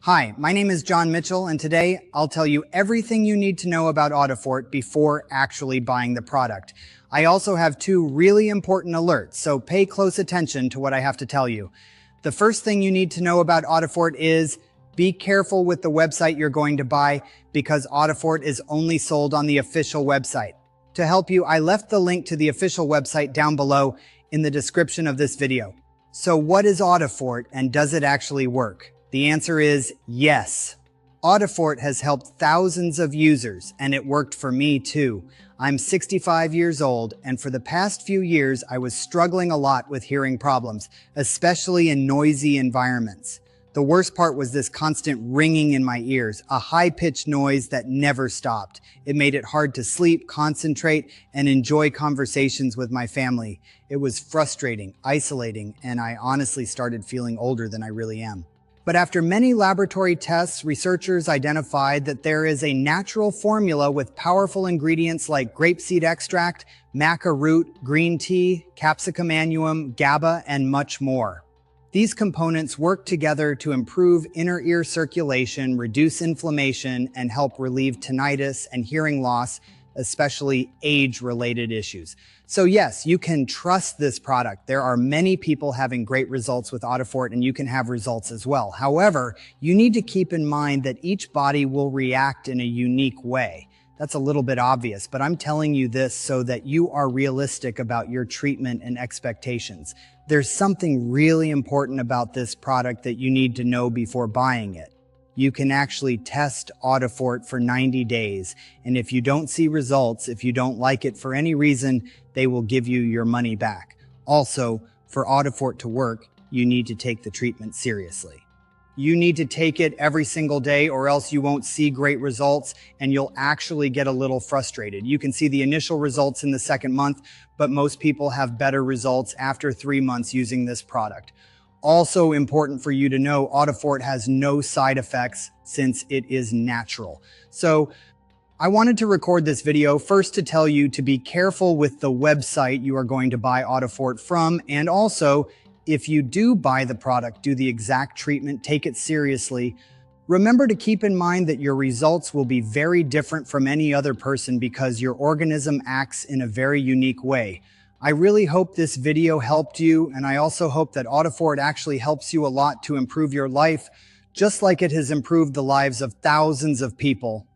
Hi, my name is John Mitchell, and today I'll tell you everything you need to know about Audifort before actually buying the product. I also have two really important alerts, so pay close attention to what I have to tell you. The first thing you need to know about Audifort is be careful with the website you're going to buy because Audifort is only sold on the official website. To help you, I left the link to the official website down below in the description of this video. So what is Audifort and does it actually work? The answer is yes. Audifort has helped thousands of users, and it worked for me too. I'm 65 years old, and for the past few years, I was struggling a lot with hearing problems, especially in noisy environments. The worst part was this constant ringing in my ears, a high-pitched noise that never stopped. It made it hard to sleep, concentrate, and enjoy conversations with my family. It was frustrating, isolating, and I honestly started feeling older than I really am. But after many laboratory tests, researchers identified that there is a natural formula with powerful ingredients like grapeseed extract, maca root, green tea, capsicum annuum, GABA, and much more. These components work together to improve inner ear circulation, reduce inflammation, and help relieve tinnitus and hearing loss, especially age-related issues. So yes, you can trust this product. There are many people having great results with Audifort, and you can have results as well. However, you need to keep in mind that each body will react in a unique way. That's a little bit obvious, but I'm telling you this so that you are realistic about your treatment and expectations. There's something really important about this product that you need to know before buying it. You can actually test Audifort for 90 days, and if you don't see results, if you don't like it for any reason, they will give you your money back. Also, for Audifort to work, you need to take the treatment seriously. You need to take it every single day or else you won't see great results and you'll actually get a little frustrated. You can see the initial results in the second month, but most people have better results after 3 months using this product. Also important for you to know, Audifort has no side effects since it is natural. So I wanted to record this video first to tell you to be careful with the website you are going to buy Audifort from, and also if you do buy the product, do the exact treatment, take it seriously. Remember to keep in mind that your results will be very different from any other person because your organism acts in a very unique way. I really hope this video helped you, and I also hope that Audifort actually helps you a lot to improve your life, just like it has improved the lives of thousands of people.